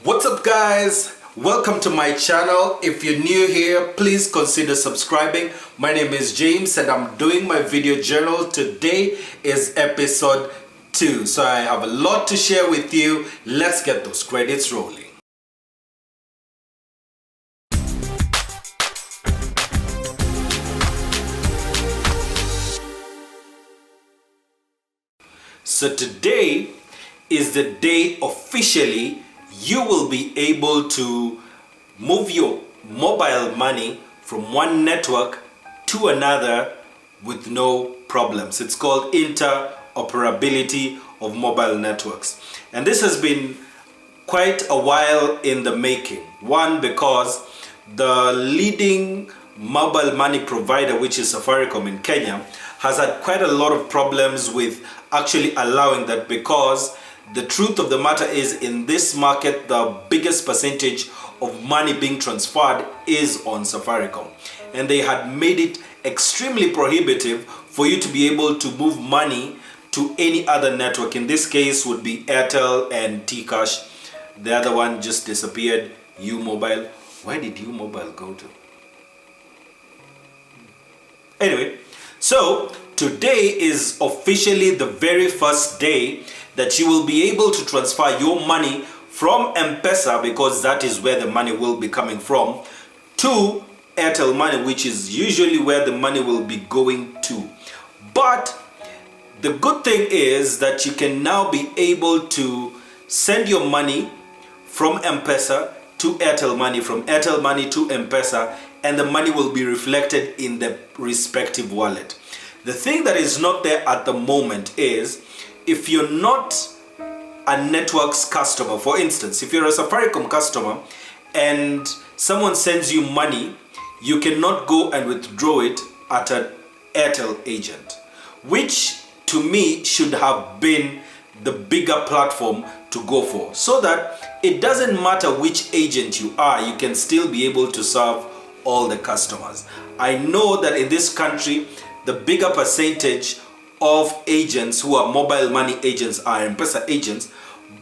What's up guys, welcome to my channel. If you're new here, please consider subscribing. My name is James and I'm doing my video journal. Today is episode 2, so I have a lot to share with you. Let's get those credits rolling. So today is the day officially you will be able to move your mobile money from one network to another with no problems. It's called interoperability of mobile networks. And this has been quite a while in the making. One, because the leading mobile money provider, which is Safaricom in Kenya, has had quite a lot of problems with actually allowing that, because the truth of the matter is, in this market, the biggest percentage of money being transferred is on Safaricom. And they had made it extremely prohibitive for you to be able to move money to any other network. In this case would be Airtel and T-Cash. The other one just disappeared, U-Mobile. Where did U-Mobile go to? Anyway, so today is officially the very first day that you will be able to transfer your money from MPESA, because that is where the money will be coming from, to Airtel Money, which is usually where the money will be going to. But the good thing is that you can now be able to send your money from MPESA to Airtel Money, from Airtel Money to MPESA, and the money will be reflected in the respective wallet. The thing that is not there at the moment is, if you're not a network's customer, for instance, if you're a Safaricom customer and someone sends you money, you cannot go and withdraw it at an Airtel agent, which to me should have been the bigger platform to go for, so that it doesn't matter which agent you are, you can still be able to serve all the customers. I know that in this country, the bigger percentage of agents who are mobile money agents are MPESA agents,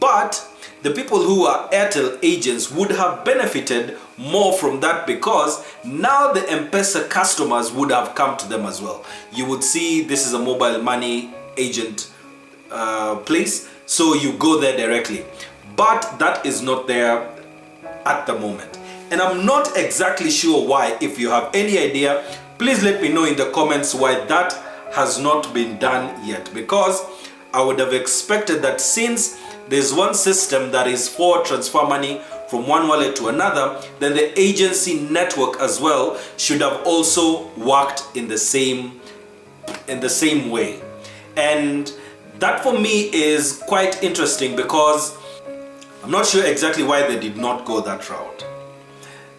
but the people who are Airtel agents would have benefited more from that, because now the MPESA customers would have come to them as well. You would see this is a mobile money agent place, so you go there directly. But that is not there at the moment. And I'm not exactly sure why. If you have any idea, please let me know in the comments why that has not been done yet, because I would have expected that since there's one system that is for transfer money from one wallet to another, then the agency network as well should have also worked in the same way. And that for me is quite interesting, because I'm not sure exactly why they did not go that route.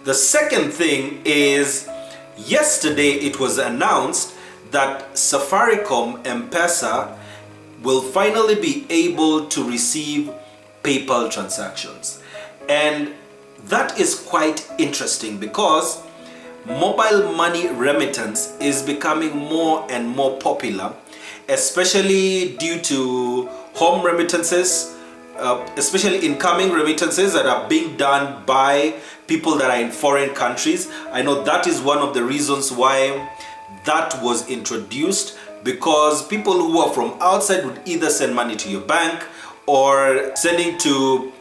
The second thing is, yesterday it was announced that Safaricom MPESA will finally be able to receive PayPal transactions. And that is quite interesting, because mobile money remittance is becoming more and more popular, especially due to home remittances, especially incoming remittances that are being done by people that are in foreign countries. I know that is one of the reasons why that was introduced, because people who are from outside would either send money to your bank or sending to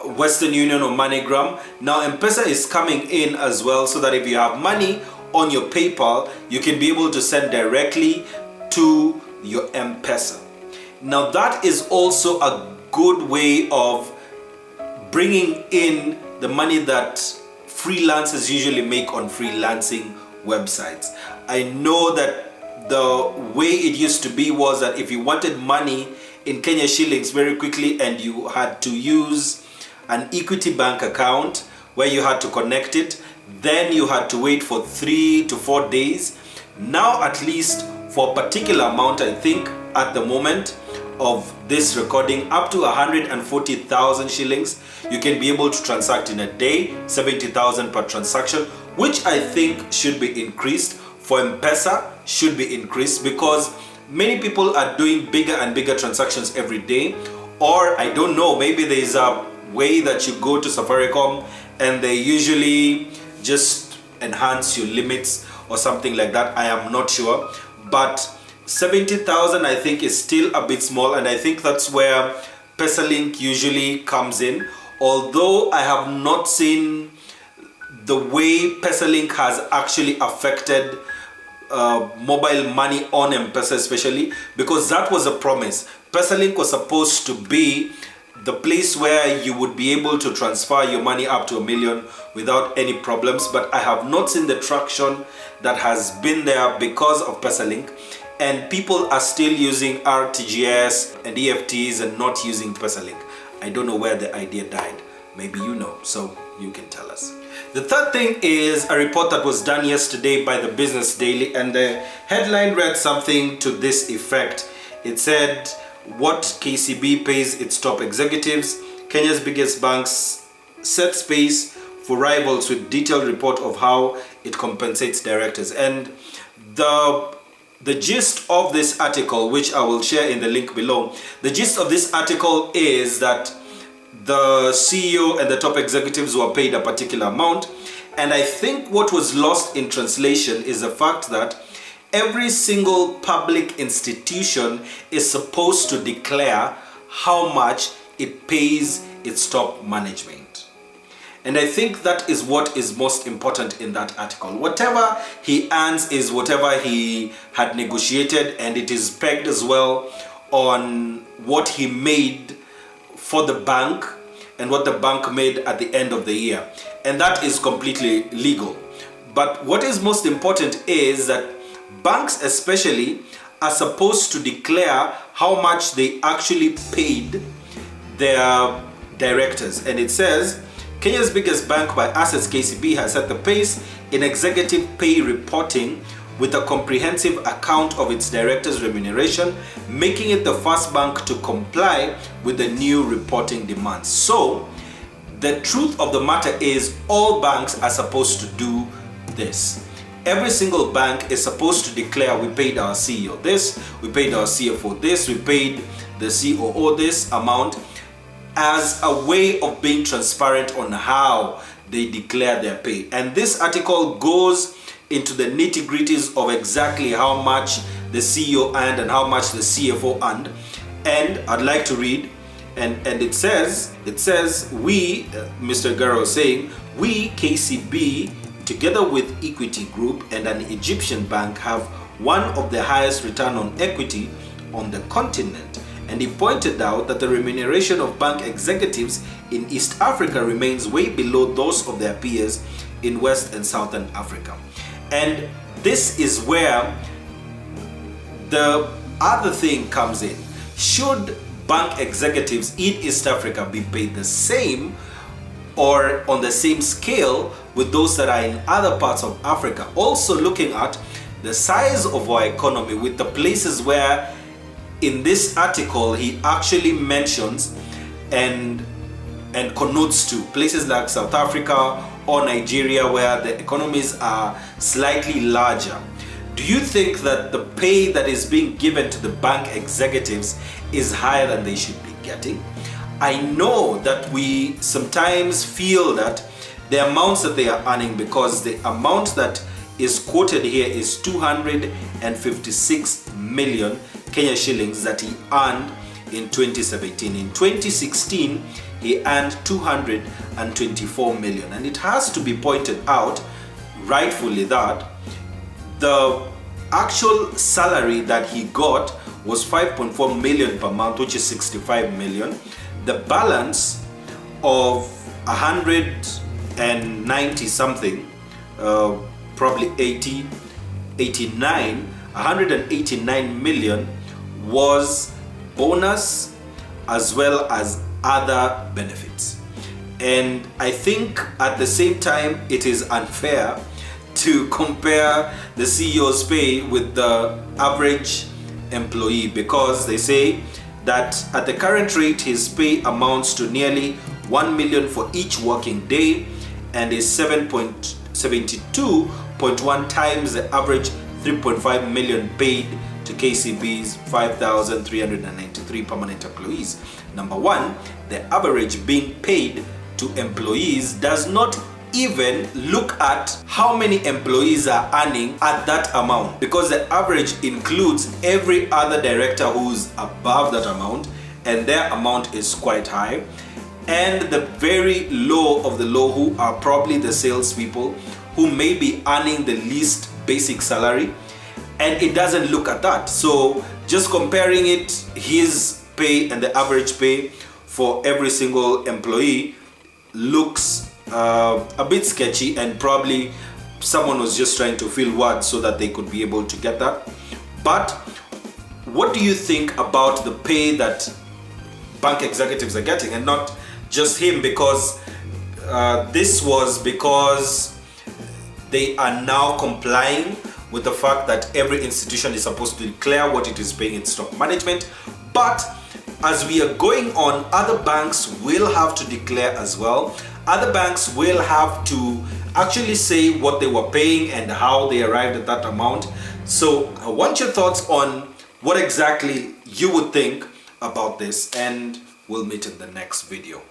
Western Union or MoneyGram. Now MPESA is coming in as well, so that if you have money on your PayPal, you can be able to send directly to your MPESA. Now that is also a good way of bringing in the money that freelancers usually make on freelancing websites. I know that the way it used to be was that if you wanted money in Kenya shillings very quickly, and you had to use an Equity Bank account where you had to connect it, then you had to wait for 3 to 4 days. Now, at least for a particular amount, I think at the moment of this recording, up to 140,000 shillings, you can be able to transact in a day, 70,000 per transaction, which I think should be increased. For MPESA, should be increased, because many people are doing bigger and bigger transactions every day. Or I don't know, maybe there is a way that you go to Safaricom and they usually just enhance your limits or something like that. I am not sure, but 70,000 I think is still a bit small, and I think that's where PesaLink usually comes in. Although I have not seen the way PesaLink has actually affected mobile money on M-Pesa, especially because that was a promise. PesaLink was supposed to be the place where you would be able to transfer your money up to $1 million without any problems, but I have not seen the traction that has been there because of PesaLink, and people are still using RTGS and EFTs and not using PesaLink. I don't know where the idea died. Maybe you know, so you can tell us. The third thing is a report that was done yesterday by the Business Daily, and the headline read something to this effect. It said, what KCB pays its top executives, Kenya's biggest banks set space for rivals with detailed report of how it compensates directors. And the gist of this article, which I will share in the link below, the gist of this article is that the CEO and the top executives were paid a particular amount, and I think what was lost in translation is the fact that every single public institution is supposed to declare how much it pays its top management. And I think that is what is most important in that article. Whatever he earns is whatever he had negotiated, and it is pegged as well on what he made for the bank and what the bank made at the end of the year. And that is completely legal. But what is most important is that banks especially are supposed to declare how much they actually paid their directors. And it says, Kenya's biggest bank by assets, KCB, has set the pace in executive pay reporting with a comprehensive account of its directors' remuneration, making it the first bank to comply with the new reporting demands. So, the truth of the matter is all banks are supposed to do this. Every single bank is supposed to declare, we paid our CEO this, we paid our CFO this, we paid the COO this amount, as a way of being transparent on how they declare their pay. And this article goes into the nitty-gritties of exactly how much the CEO earned and how much the CFO earned. And I'd like to read, and it says, we, Mr. Garo is saying, we, KCB, together with Equity Group and an Egyptian bank, have one of the highest return on equity on the continent. And he pointed out that the remuneration of bank executives in East Africa remains way below those of their peers in West and Southern Africa. And this is where the other thing comes in. Should bank executives in East Africa be paid the same or on the same scale with those that are in other parts of Africa? Also looking at the size of our economy, with the places where in this article he actually mentions and connotes to places like South Africa or Nigeria, where the economies are slightly larger. Do you think that the pay that is being given to the bank executives is higher than they should be getting? I know that we sometimes feel that the amounts that they are earning, because the amount that is quoted here is 256 million Kenya shillings that he earned in 2017. In 2016, he earned 224 million. And it has to be pointed out, rightfully, that the actual salary that he got was 5.4 million per month, which is 65 million. The balance of 190 something, probably 189 million was bonus as well as other benefits. And I think at the same time it is unfair to compare the CEO's pay with the average employee, because they say that at the current rate his pay amounts to nearly 1 million for each working day and is 7.72.1 times the average 3.5 million paid to KCB's 5,393 3 permanent employees. Number one, the average being paid to employees does not even look at how many employees are earning at that amount, because the average includes every other director who's above that amount, and their amount is quite high, and the very low of the low, who are probably the salespeople who may be earning the least basic salary, and it doesn't look at that. So just comparing it, his pay and the average pay for every single employee looks a bit sketchy, and probably someone was just trying to fill words so that they could be able to get that. But what do you think about the pay that bank executives are getting, and not just him, because this was because they are now complying with the fact that every institution is supposed to declare what it is paying its top management. But as we are going on, other banks will have to declare as well. Other banks will have to actually say what they were paying and how they arrived at that amount. So I want your thoughts on what exactly you would think about this, and we'll meet in the next video.